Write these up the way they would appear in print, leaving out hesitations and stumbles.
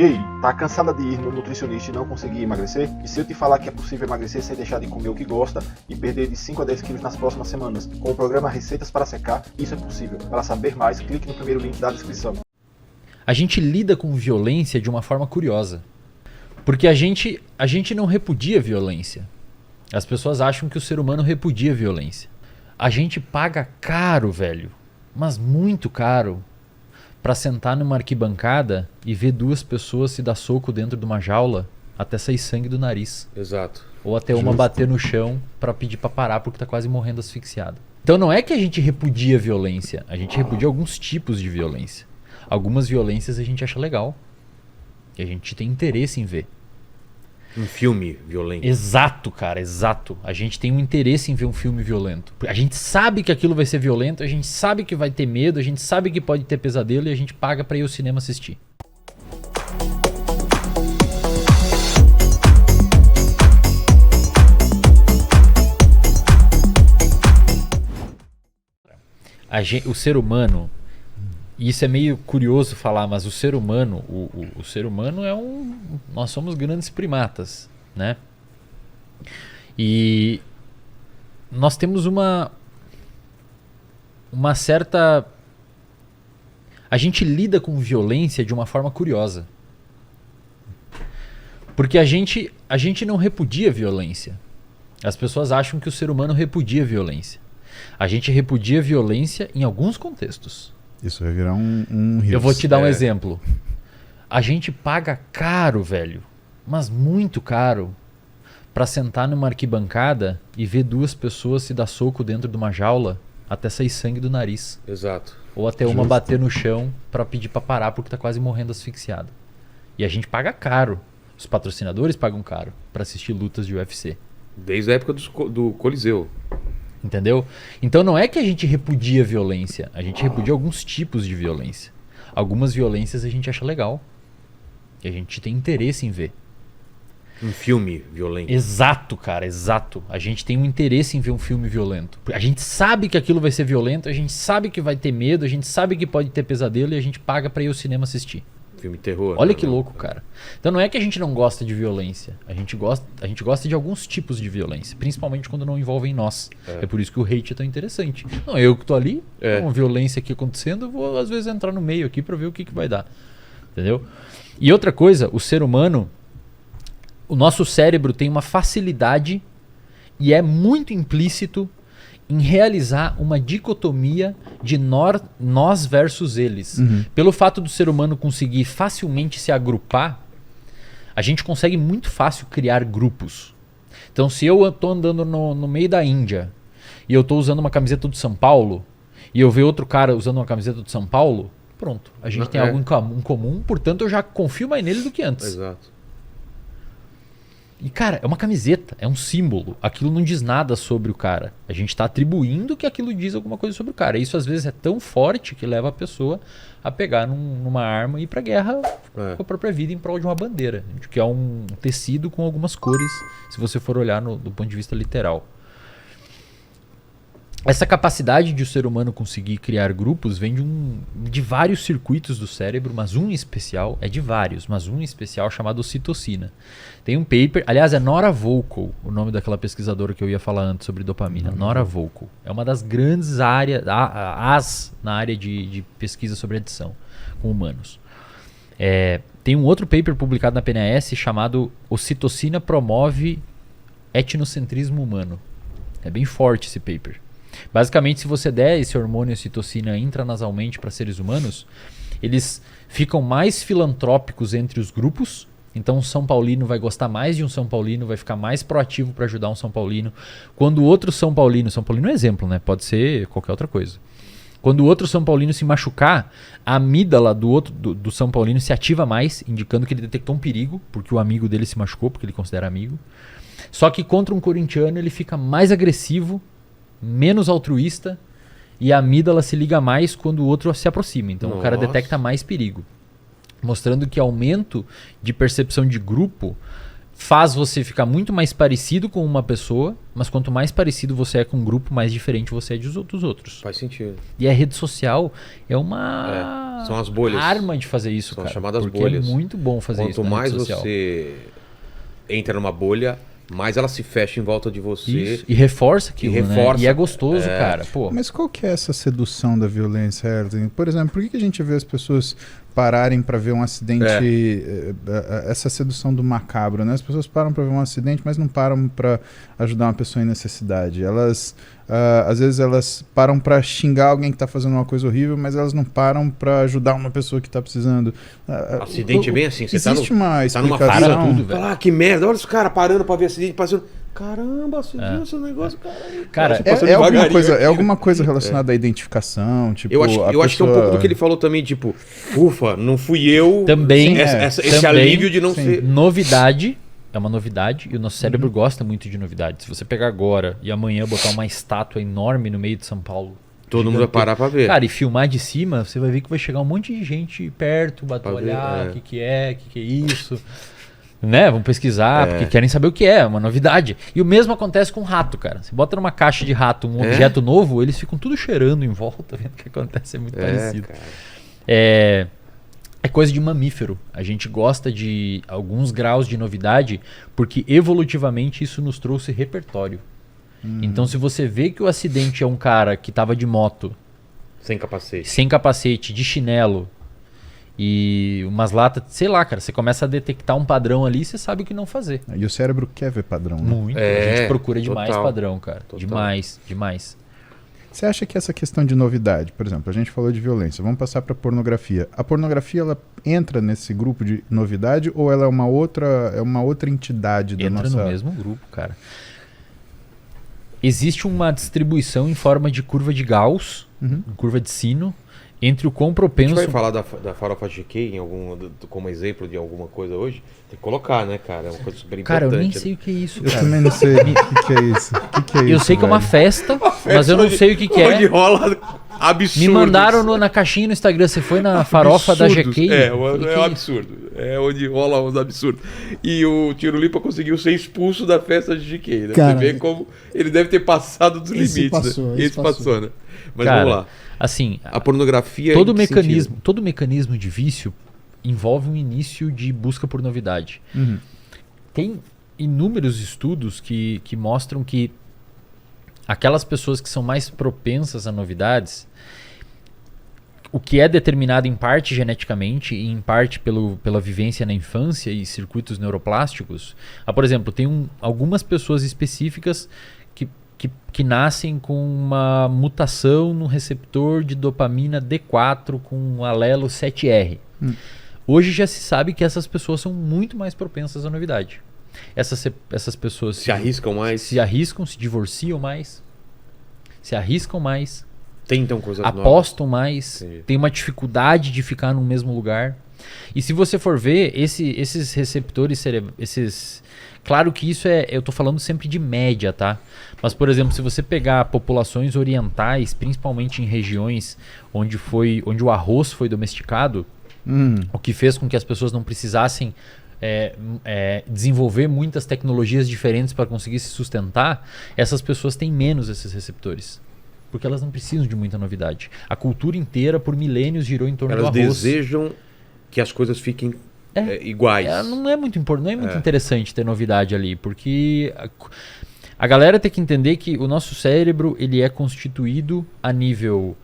Ei, tá cansada de ir no nutricionista e não conseguir emagrecer? E se eu te falar que é possível emagrecer sem deixar de comer o que gosta e perder de 5 a 10 quilos nas próximas semanas? Com o programa Receitas para Secar, isso é possível. Para saber mais, clique no primeiro link da descrição. A gente lida com violência de uma forma curiosa. Porque a gente não repudia violência. As pessoas acham que o ser humano repudia violência. A gente paga caro, velho. Mas muito caro. Pra sentar numa arquibancada e ver duas pessoas se dar soco dentro de uma jaula até sair sangue do nariz. Exato. Ou até uma bater no chão pra pedir pra parar porque tá quase morrendo asfixiado. Então não é que a gente repudia violência. A gente repudia alguns tipos de violência. Algumas violências a gente acha legal. E a gente tem interesse em ver. Um filme violento. Exato, cara, exato. A gente tem um interesse em ver um filme violento. A gente sabe que aquilo vai ser violento, a gente sabe que vai ter medo, a gente sabe que pode ter pesadelo e a gente paga pra ir ao cinema assistir. O ser humano, e isso é meio curioso falar, mas o ser humano, o ser humano é nós somos grandes primatas, né? E nós temos uma certa... A gente lida com violência de uma forma curiosa. Porque a gente não repudia violência. As pessoas acham que o ser humano repudia violência. A gente repudia violência em alguns contextos. Isso vai virar um rios. Eu vou te dar um exemplo. A gente paga caro, velho, mas muito caro, pra sentar numa arquibancada e ver duas pessoas se dar soco dentro de uma jaula até sair sangue do nariz. Exato. Ou até uma bater no chão pra pedir pra parar porque tá quase morrendo asfixiado. E a gente paga caro. Os patrocinadores pagam caro pra assistir lutas de UFC. Desde a época do Coliseu. Entendeu? Então não é que a gente repudia violência, a gente repudia alguns tipos de violência. Algumas violências a gente acha legal. E a gente tem interesse em ver. Um filme violento. Exato, cara, exato. A gente tem um interesse em ver um filme violento. A gente sabe que aquilo vai ser violento, a gente sabe que vai ter medo, a gente sabe que pode ter pesadelo e a gente paga pra ir ao cinema assistir. Filme terror. Olha que louco, cara. Então não é que a gente não gosta de violência. A gente gosta de alguns tipos de violência. Principalmente quando não envolvem nós. É por isso que o hate é tão interessante. Não, eu que tô ali, com uma violência aqui acontecendo, eu vou às vezes entrar no meio aqui pra ver o que vai dar. Entendeu? E outra coisa, o ser humano, o nosso cérebro tem uma facilidade e é muito implícito em realizar uma dicotomia de nós versus eles. Pelo fato do ser humano conseguir facilmente se agrupar, a gente consegue muito fácil criar grupos. Então se eu estou andando no meio da Índia e eu estou usando uma camiseta do São Paulo e eu ver outro cara usando uma camiseta do São Paulo, pronto. A gente tem algo em comum, portanto eu já confio mais nele do que antes. Exato. E, cara, é uma camiseta, é um símbolo. Aquilo não diz nada sobre o cara. A gente está atribuindo que aquilo diz alguma coisa sobre o cara. E isso, às vezes, é tão forte que leva a pessoa a pegar numa arma e ir pra guerra com a própria vida em prol de uma bandeira. Que é um tecido com algumas cores, se você for olhar do ponto de vista literal. Essa capacidade de o ser humano conseguir criar grupos vem de vários circuitos do cérebro, mas um em especial, é de vários, mas um em especial chamado ocitocina. Tem um paper, aliás é Nora Volkow, o nome daquela pesquisadora que eu ia falar antes sobre dopamina, Nora Volkow. É uma das grandes áreas, na área de pesquisa sobre adição com humanos. Tem um outro paper publicado na PNAS chamado Ocitocina promove etnocentrismo humano. É bem forte esse paper. Basicamente, se você der esse hormônio ocitocina intranasalmente para seres humanos, eles ficam mais filantrópicos entre os grupos. Então um São Paulino vai gostar mais de um São Paulino, vai ficar mais proativo para ajudar um São Paulino. Quando o outro São Paulino é um exemplo, né? Pode ser qualquer outra coisa. Quando o outro São Paulino se machucar, a amígdala do São Paulino se ativa mais, indicando que ele detectou um perigo, porque o amigo dele se machucou, porque ele considera amigo. Só que contra um corintiano ele fica mais agressivo, menos altruísta, e a amígdala se liga mais quando o outro se aproxima. Então o cara detecta mais perigo. Mostrando que aumento de percepção de grupo faz você ficar muito mais parecido com uma pessoa, mas quanto mais parecido você é com um grupo, mais diferente você é dos outros. Faz sentido. E a rede social é uma São as bolhas. arma de fazer isso, São cara. chamadas porque bolhas. é muito bom fazer isso Quanto na mais rede social. você entra numa bolha, mais ela se fecha em volta de você. Isso. E reforça aquilo, reforça. né? E é gostoso, cara. Pô. Mas qual que é essa sedução da violência, Erling? Por exemplo, por que a gente vê as pessoas pararem para ver um acidente, essa sedução do macabro, né? As pessoas param para ver um acidente, mas não param para ajudar uma pessoa em necessidade. Elas, às vezes, elas param para xingar alguém que está fazendo uma coisa horrível, mas elas não param para ajudar uma pessoa que está precisando. Acidente é bem assim. Você Existe uma tá numa explicação. fila, tudo, velho. Fala, que merda, olha os caras parando pra ver acidente, passando. Caramba, você viu esse negócio, Cara, Você passando É alguma devagarinho coisa, aqui. é alguma coisa relacionada à identificação, tipo, Eu acho que é um pouco do que ele falou também, tipo, ufa, não fui eu. Também, Esse também, alívio de não ser. Novidade é uma novidade e o nosso cérebro gosta muito de novidade. Se você pegar agora e amanhã botar uma estátua enorme no meio de São Paulo, Todo mundo vai parar pra ver. cara, e filmar de cima, você vai ver que vai chegar um monte de gente perto, bater Pra ver, olhar, é. o que é isso. Né? Vão pesquisar, porque querem saber o que é, uma novidade. E o mesmo acontece com rato, cara. Você bota numa caixa de rato um objeto novo, eles ficam tudo cheirando em volta, vendo o que acontece, é muito parecido. Cara. É coisa de mamífero. A gente gosta de alguns graus de novidade, porque evolutivamente isso nos trouxe repertório. Então, se você vê que o acidente é um cara que tava de moto, Sem capacete. sem capacete, de chinelo e umas latas, sei lá, cara, você começa a detectar um padrão ali e você sabe o que não fazer. E o cérebro quer ver padrão, né? Muito. A É, gente procura demais total. padrão, cara. Total. Demais. Você acha que essa questão de novidade, por exemplo, a gente falou de violência, vamos passar para pornografia. A pornografia, ela entra nesse grupo de novidade ou ela é uma outra entidade da Entra nossa... no mesmo grupo, cara. Existe uma distribuição em forma de curva de Gauss, curva de sino, entre o quão A gente propenso... vai falar da farofa GK como exemplo de alguma coisa hoje? Tem que colocar, né, cara? É uma coisa super importante. Cara, eu nem né? sei o que é isso, Eu cara. também não sei o que é isso. O que é Eu isso, sei que é uma velho? festa, mas eu não sei o que Onde é. rola absurdo. Me mandaram na caixinha no Instagram, você foi na farofa da GK? É, Falei, é que um isso? absurdo. É onde rola uns absurdos. E o Tiro Lipa conseguiu ser expulso da festa de GK, né? Cara, Você vê como ele deve ter passado dos esse limites, passou, né? esse Esse passou, passou. né? Mas Cara, vamos lá. assim, A pornografia todo em que mecanismo de vício envolve um início de busca por novidade. Uhum. Tem inúmeros estudos que mostram que aquelas pessoas que são mais propensas a novidades, o que é determinado em parte geneticamente e em parte pela vivência na infância e circuitos neuroplásticos. Por exemplo, tem algumas pessoas específicas que nascem com uma mutação no receptor de dopamina D4 com um alelo 7R. Hoje já se sabe que essas pessoas são muito mais propensas à novidade. Essas pessoas se arriscam mais. se arriscam, se divorciam mais, se arriscam mais, Tentam coisas novas. apostam mais, Entendi. tem uma dificuldade de ficar no mesmo lugar. E se você for ver, esses receptores cerebrais, claro que isso eu tô falando sempre de média, tá? Mas, por exemplo, se você pegar populações orientais, principalmente em regiões onde o arroz foi domesticado, o que fez com que as pessoas não precisassem desenvolver muitas tecnologias diferentes para conseguir se sustentar, essas pessoas têm menos esses receptores. Porque elas não precisam de muita novidade. A cultura inteira, por milênios, girou em torno Elas do arroz. desejam que as coisas fiquem iguais. Não é muito importante, não é muito interessante ter novidade ali, porque a galera tem que entender que o nosso cérebro ele é constituído a nível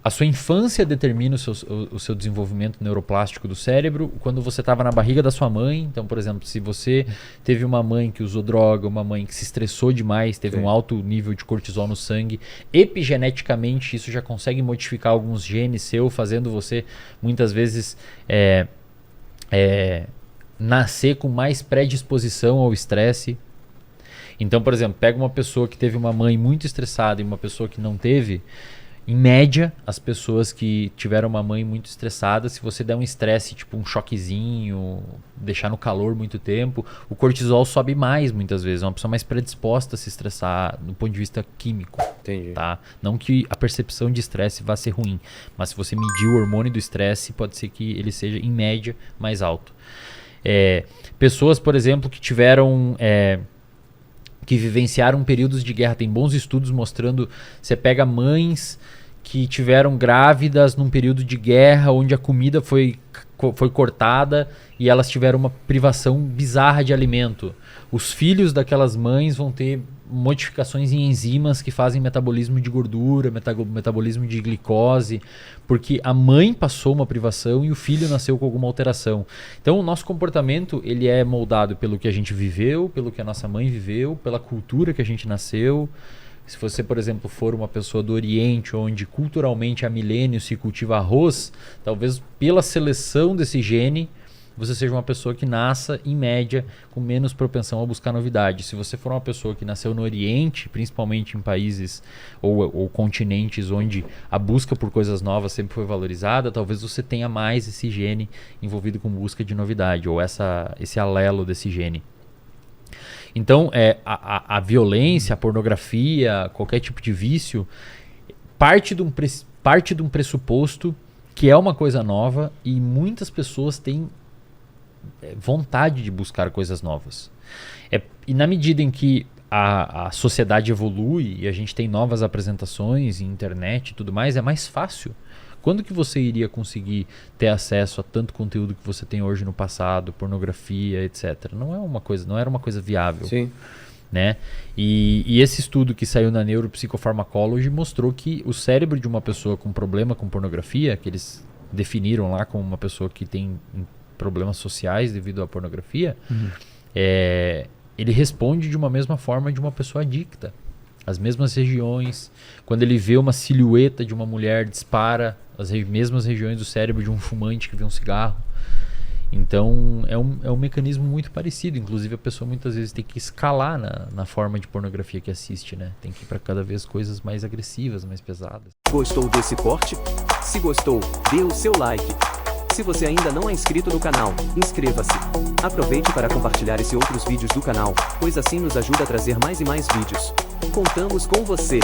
a sua infância determina o seu desenvolvimento neuroplástico do cérebro. Quando você estava na barriga da sua mãe, então, por exemplo, se você teve uma mãe que usou droga, uma mãe que se estressou demais, teve um alto nível de cortisol no sangue, epigeneticamente isso já consegue modificar alguns genes seu, fazendo você muitas vezes nascer com mais predisposição ao estresse. Então, por exemplo, pega uma pessoa que teve uma mãe muito estressada e uma pessoa que não teve, Em média, as pessoas que tiveram uma mãe muito estressada, se você der um estresse, tipo um choquezinho, deixar no calor muito tempo, o cortisol sobe mais muitas vezes. É uma pessoa mais predisposta a se estressar do ponto de vista químico. Entendi. Tá? Não que a percepção de estresse vá ser ruim, mas se você medir o hormônio do estresse, pode ser que ele seja, em média, mais alto. Pessoas, por exemplo, que tiveram... que vivenciaram períodos de guerra. Tem bons estudos mostrando... Você pega mães que tiveram grávidas num período de guerra, onde a comida foi cortada e elas tiveram uma privação bizarra de alimento. Os filhos daquelas mães vão ter modificações em enzimas que fazem metabolismo de gordura, metabolismo de glicose, porque a mãe passou uma privação e o filho nasceu com alguma alteração. Então o nosso comportamento ele é moldado pelo que a gente viveu, pelo que a nossa mãe viveu, pela cultura que a gente nasceu. Se você, por exemplo, for uma pessoa do Oriente, onde culturalmente há milênios se cultiva arroz, talvez pela seleção desse gene, você seja uma pessoa que nasça, em média, com menos propensão a buscar novidade. Se você for uma pessoa que nasceu no Oriente, principalmente em países ou continentes onde a busca por coisas novas sempre foi valorizada, talvez você tenha mais esse gene envolvido com busca de novidade, ou esse alelo desse gene. Então, a violência, a pornografia, qualquer tipo de vício, parte de um pressuposto que é uma coisa nova e muitas pessoas têm vontade de buscar coisas novas. E na medida em que a sociedade evolui e a gente tem novas apresentações, internet e tudo mais, é mais fácil. Quando que você iria conseguir ter acesso a tanto conteúdo que você tem hoje no passado, pornografia, etc? Não era uma coisa viável. Sim. Né? E esse estudo que saiu na Neuropsychopharmacology mostrou que o cérebro de uma pessoa com problema com pornografia, que eles definiram lá como uma pessoa que tem problemas sociais devido à pornografia, ele responde de uma mesma forma de uma pessoa adicta. As mesmas regiões, quando ele vê uma silhueta de uma mulher, dispara as mesmas regiões do cérebro de um fumante que vê um cigarro. Então é um mecanismo muito parecido. Inclusive a pessoa muitas vezes tem que escalar na forma de pornografia que assiste, né? Tem que ir para cada vez coisas mais agressivas, mais pesadas. Gostou desse corte? Se gostou, dê o seu like. Se você ainda não é inscrito no canal, inscreva-se. Aproveite para compartilhar esse e outros vídeos do canal, pois assim nos ajuda a trazer mais e mais vídeos. Contamos com você!